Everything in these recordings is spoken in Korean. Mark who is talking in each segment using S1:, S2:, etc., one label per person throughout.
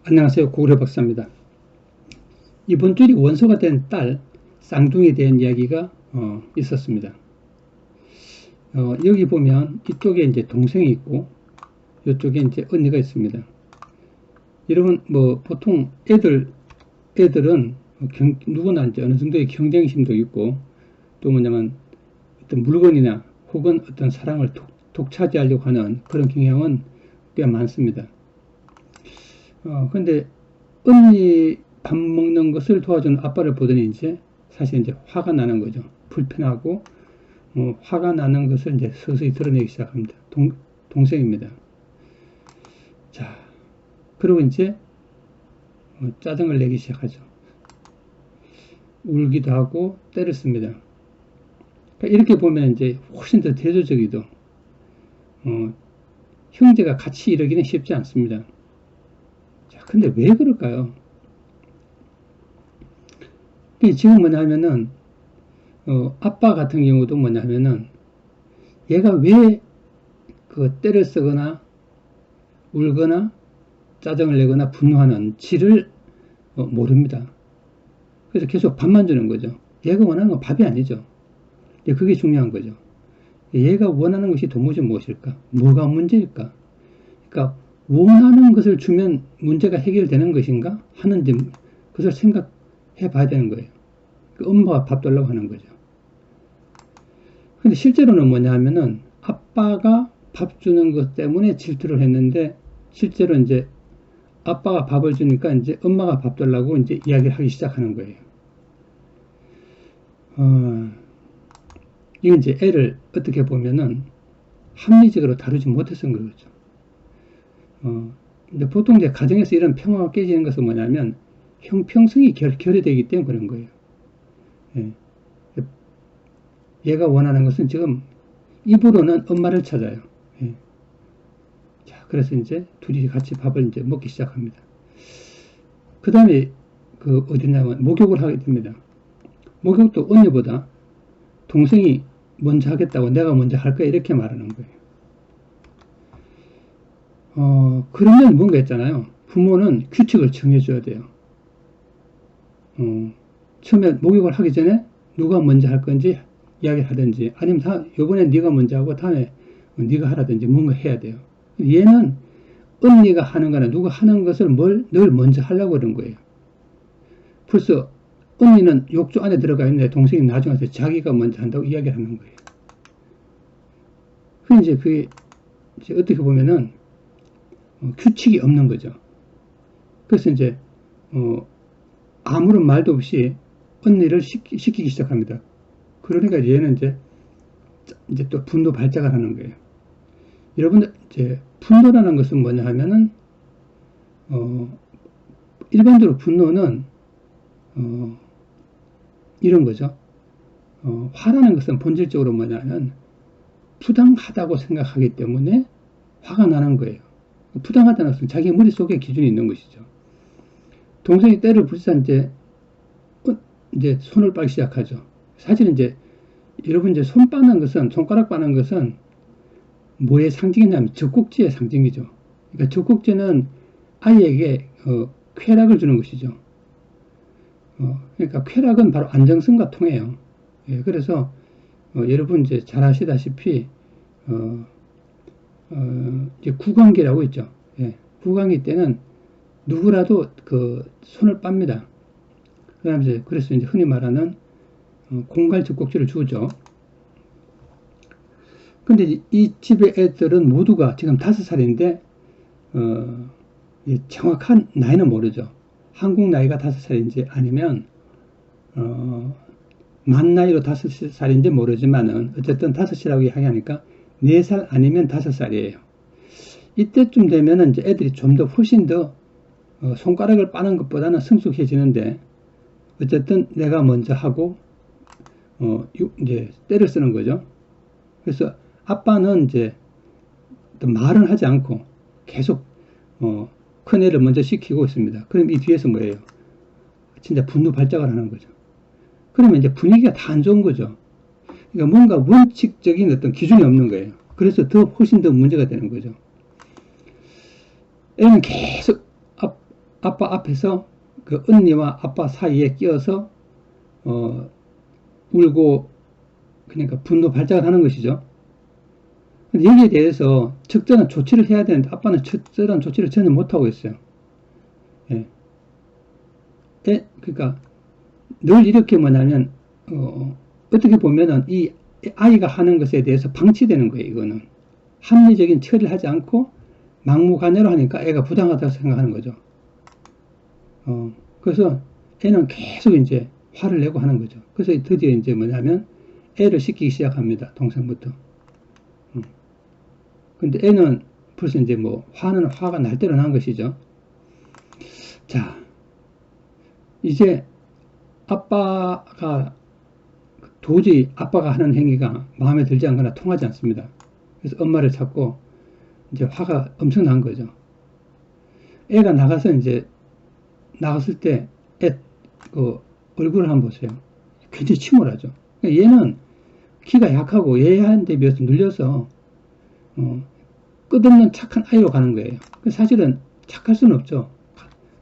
S1: 안녕하세요. 고구려 박사입니다. 이번 주에 원소가 된 딸 쌍둥이에 대한 이야기가 있었습니다. 여기 보면 이쪽에 이제 동생이 있고 이쪽에 이제 언니가 있습니다. 여러분 보통 애들은 누구나 이제 어느 정도의 경쟁심도 있고 또 뭐냐면 어떤 물건이나 혹은 어떤 사랑을 독차지하려고 하는 그런 경향은 꽤 많습니다. 근데 언니 밥 먹는 것을 도와주는 아빠를 보더니 사실 화가 나는 거죠. 불편하고 화가 나는 것을 서서히 드러내기 시작합니다. 동생입니다. 자, 그리고 짜증을 내기 시작하죠. 울기도 하고 때를 씁니다. 그러니까 이렇게 보면 훨씬 더 대조적이도 형제가 같이 이러기는 쉽지 않습니다. 근데 왜 그럴까요? 지금 뭐냐면은 아빠 같은 경우도 뭐냐면은 얘가 왜 때를 쓰거나 울거나 짜증을 내거나 분노하는지를 모릅니다. 그래서 계속 밥만 주는 거죠. 얘가 원하는 건 밥이 아니죠. 그게 중요한 거죠. 얘가 원하는 것이 도무지 무엇일까? 뭐가 문제일까? 그러니까 원하는 것을 주면 문제가 해결되는 것인가 하는지 그것을 생각해 봐야 되는 거예요. 엄마가 밥 달라고 하는 거죠. 근데 실제로는 뭐냐 하면은 아빠가 밥 주는 것 때문에 질투를 했는데 실제로 아빠가 밥을 주니까 엄마가 밥 달라고 이야기를 하기 시작하는 거예요. 이게 애를 어떻게 보면은 합리적으로 다루지 못해서 그런 거죠. 보통 가정에서 이런 평화가 깨지는 것은 뭐냐면 형평성이 결여되기 때문에 그런 거예요. 예. 얘가 원하는 것은 지금 입으로는 엄마를 찾아요. 예. 자, 그래서 둘이 같이 밥을 먹기 시작합니다. 그 다음에 어디냐면 목욕을 하게 됩니다. 목욕도 언니보다 동생이 먼저 하겠다고 내가 먼저 할 거야 이렇게 말하는 거예요. 그러면 뭔가 있잖아요. 부모는 규칙을 정해줘야 돼요. 처음에 목욕을 하기 전에 누가 먼저 할 건지 이야기를 하든지 아니면 요번에 네가 먼저 하고 다음에 네가 하라든지 뭔가 해야 돼요. 얘는 언니가 하는 거나 누가 하는 것을 늘 먼저 하려고 그런 거예요. 벌써 언니는 욕조 안에 들어가 있는데 동생이 나중에 와서 자기가 먼저 한다고 이야기를 하는 거예요. 그게 어떻게 보면은 규칙이 없는 거죠. 그래서 아무런 말도 없이 언니를 시키기 시작합니다. 그러니까 얘는 또 분노 발작을 하는 거예요. 여러분들 분노라는 것은 뭐냐 하면은 일반적으로 분노는 이런 거죠. 화라는 것은 본질적으로 뭐냐면 부당하다고 생각하기 때문에 화가 나는 거예요. 부당하다는 것은 자기 머릿속에 기준이 있는 것이죠. 동생이 때를 부딪혀 손을 빨기 시작하죠. 사실은 여러분 손 빠는 것은, 손가락 빠는 것은 뭐의 상징이냐면 젖꼭지의 상징이죠. 그러니까 젖꼭지는 아이에게 쾌락을 주는 것이죠. 그러니까 쾌락은 바로 안정성과 통해요. 예, 그래서 여러분 잘 아시다시피 구강기라고 있죠. 예, 구강기 때는 누구라도 손을 빱니다. 그래서 흔히 말하는 공갈 젖꼭지를 주죠. 근데 이 집의 애들은 모두가 지금 5살인데 정확한 나이는 모르죠. 한국 나이가 5살인지 아니면 만 나이로 5살인지 모르지만은 어쨌든 5이라고 이야기하니까 4살 아니면 5살이에요. 이때쯤 되면은 애들이 좀 더 훨씬 더 손가락을 빠는 것보다는 성숙해지는데 어쨌든 내가 먼저 하고 때를 쓰는 거죠. 그래서 아빠는 말은 하지 않고 계속 큰애를 먼저 시키고 있습니다. 그럼 이 뒤에서 뭐예요? 진짜 분노 발작을 하는 거죠. 그러면 분위기가 다 안 좋은 거죠. 그러니까 뭔가 원칙적인 어떤 기준이 없는 거예요. 그래서 훨씬 더 문제가 되는 거죠. 애는 계속 아빠 앞에서 그 언니와 아빠 사이에 끼어서 울고 그러니까 분노 발작을 하는 것이죠. 근데 여기에 대해서 적절한 조치를 해야 되는데 아빠는 적절한 조치를 전혀 못하고 있어요. 예. 그러니까 늘 이렇게 뭐냐면 어떻게 보면은 이 아이가 하는 것에 대해서 방치되는 거예요. 이거는 합리적인 처리를 하지 않고 막무가내로 하니까 애가 부당하다고 생각하는 거죠. 그래서 애는 계속 이제 화를 내고 하는 거죠. 그래서 드디어 이제 뭐냐면 애를 시키기 시작합니다. 동생부터. 근데 애는 벌써 이제 뭐 화가 날 대로 난 것이죠. 자, 이제 아빠가 도저히 아빠가 하는 행위가 마음에 들지 않거나 통하지 않습니다. 그래서 엄마를 찾고 이제 화가 엄청난 거죠. 애가 나갔을 때 애 그 얼굴을 한번 보세요. 굉장히 침울하죠. 얘는 키가 약하고 얘한테 비해서 눌려서 끝없는 착한 아이로 가는 거예요. 사실은 착할 수는 없죠.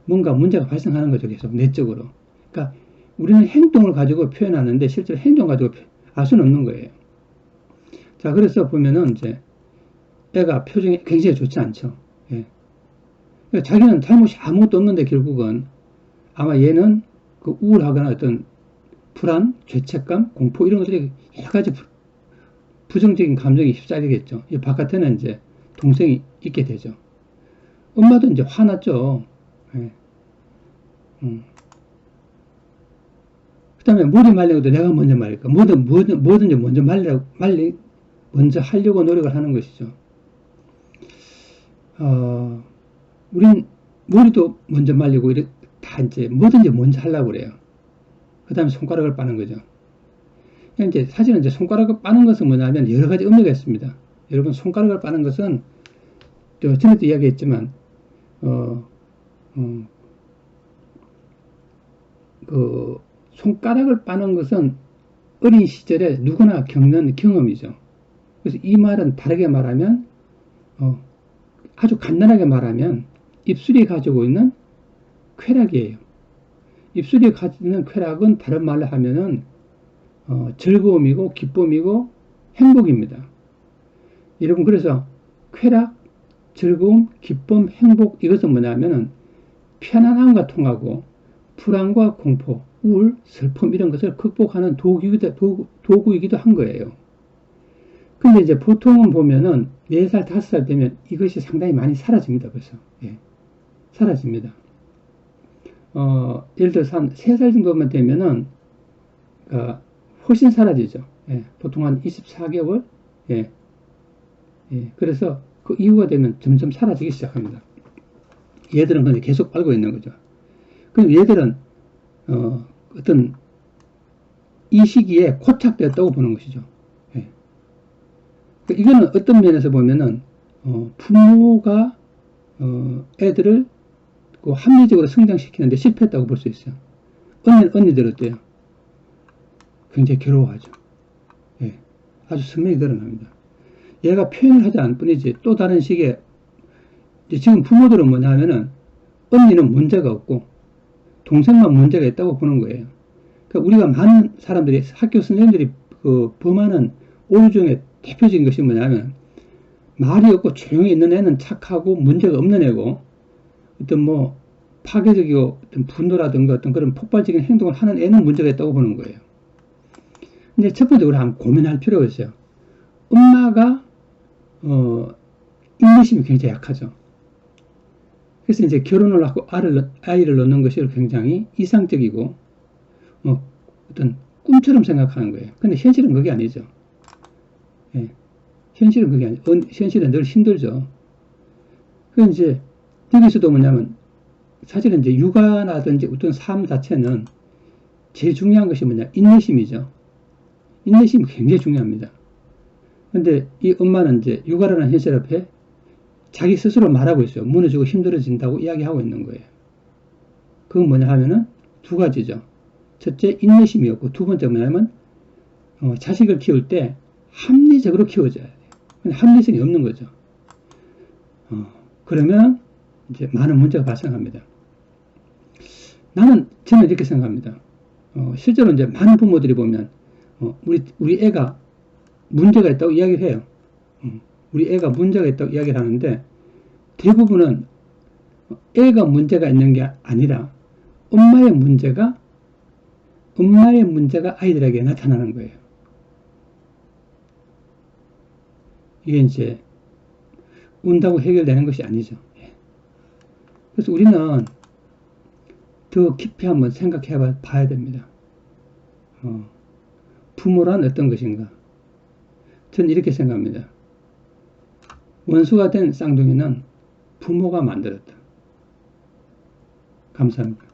S1: 뭔가 문제가 발생하는 거죠. 계속 내적으로. 그러니까 우리는 행동을 가지고 표현하는데 실제로 행동 가지고 알 수는 없는 거예요. 자, 그래서 보면은 이제 애가 표정이 굉장히 좋지 않죠. 예. 그러니까 자기는 잘못이 아무것도 없는데 결국은 아마 얘는 그 우울하거나 어떤 불안, 죄책감, 공포 이런 것들이 여러 가지 부정적인 감정이 휩싸이겠죠. 이 바깥에는 이제 동생이 있게 되죠. 엄마도 이제 화났죠. 예. 그 다음에 머리 말리고도 내가 먼저 말릴까. 뭐든지 먼저 하려고 노력을 하는 것이죠. 우린 머리도 먼저 말리고, 다 이제 뭐든지 먼저 하려고 그래요. 그 다음에 손가락을 빠는 거죠. 이제 사실은 이제 손가락을 빠는 것은 뭐냐면 여러 가지 의미가 있습니다. 여러분, 손가락을 빠는 것은, 전에도 이야기했지만, 손가락을 빠는 것은 어린 시절에 누구나 겪는 경험이죠. 그래서 이 말은 다르게 말하면, 아주 간단하게 말하면, 입술이 가지고 있는 쾌락이에요. 입술이 가지고 있는 쾌락은 다른 말로 하면은, 즐거움이고, 기쁨이고, 행복입니다. 여러분, 그래서 쾌락, 즐거움, 기쁨, 행복, 이것은 뭐냐면은, 편안함과 통하고, 불안과 공포, 우울, 슬픔, 이런 것을 극복하는 도구이기도 한 거예요. 근데 이제 보통은 보면은, 4살, 5살 되면 이것이 상당히 많이 사라집니다, 벌써. 예. 사라집니다. 예를 들어서 한 3살 정도만 되면은, 훨씬 사라지죠. 예. 보통 한 24개월? 예. 예. 그래서 그 이후가 되면 점점 사라지기 시작합니다. 얘들은 근데 계속 알고 있는 거죠. 그럼 얘들은, 어떤, 이 시기에 고착되었다고 보는 것이죠. 예. 이거는 어떤 면에서 보면은, 부모가, 애들을 합리적으로 성장시키는데 실패했다고 볼 수 있어요. 언니들 어때요? 굉장히 괴로워하죠. 예. 아주 선명히 드러납니다. 얘가 표현을 하지 않을 뿐이지 또 다른 식의, 지금 부모들은 뭐냐 하면은, 언니는 문제가 없고, 동생만 문제가 있다고 보는 거예요. 그러니까 우리가 많은 사람들이, 학교 선생님들이 범하는 오류 중에 대표적인 것이 뭐냐면, 말이 없고 조용히 있는 애는 착하고 문제가 없는 애고, 어떤 뭐 파괴적이고 어떤 분노라든가 어떤 그런 폭발적인 행동을 하는 애는 문제가 있다고 보는 거예요. 근데 첫 번째 우리 한번 고민할 필요가 있어요. 엄마가 인내심이 굉장히 약하죠. 그래서 이제 결혼을 하고 아이를 낳는 것이 굉장히 이상적이고 어떤 꿈처럼 생각하는 거예요. 근데 현실은 그게 아니죠. 예. 현실은 그게 아니죠. 현실은 늘 힘들죠. 그 이제 여기서도 뭐냐면, 사실은 이제 육아라든지 어떤 삶 자체는 제일 중요한 것이 뭐냐, 인내심이죠. 인내심이 굉장히 중요합니다. 근데 이 엄마는 이제 육아라는 현실 앞에 자기 스스로 말하고 있어요. 무너지고 힘들어진다고 이야기하고 있는 거예요. 그건 뭐냐 하면은 두 가지죠. 첫째, 인내심이 없고, 두 번째 뭐냐면, 자식을 키울 때 합리적으로 키워줘야 돼요. 근데 합리성이 없는 거죠. 그러면 이제 많은 문제가 발생합니다. 저는 이렇게 생각합니다. 실제로 이제 많은 부모들이 보면, 우리 애가 문제가 있다고 이야기를 해요. 우리 애가 문제가 있다고 이야기를 하는데, 대부분은 애가 문제가 있는 게 아니라, 엄마의 문제가 아이들에게 나타나는 거예요. 이게 이제, 운다고 해결되는 것이 아니죠. 예. 그래서 우리는 더 깊이 한번 생각해 봐야 됩니다. 부모란 어떤 것인가? 저는 이렇게 생각합니다. 원수가 된 쌍둥이는 부모가 만들었다. 감사합니다.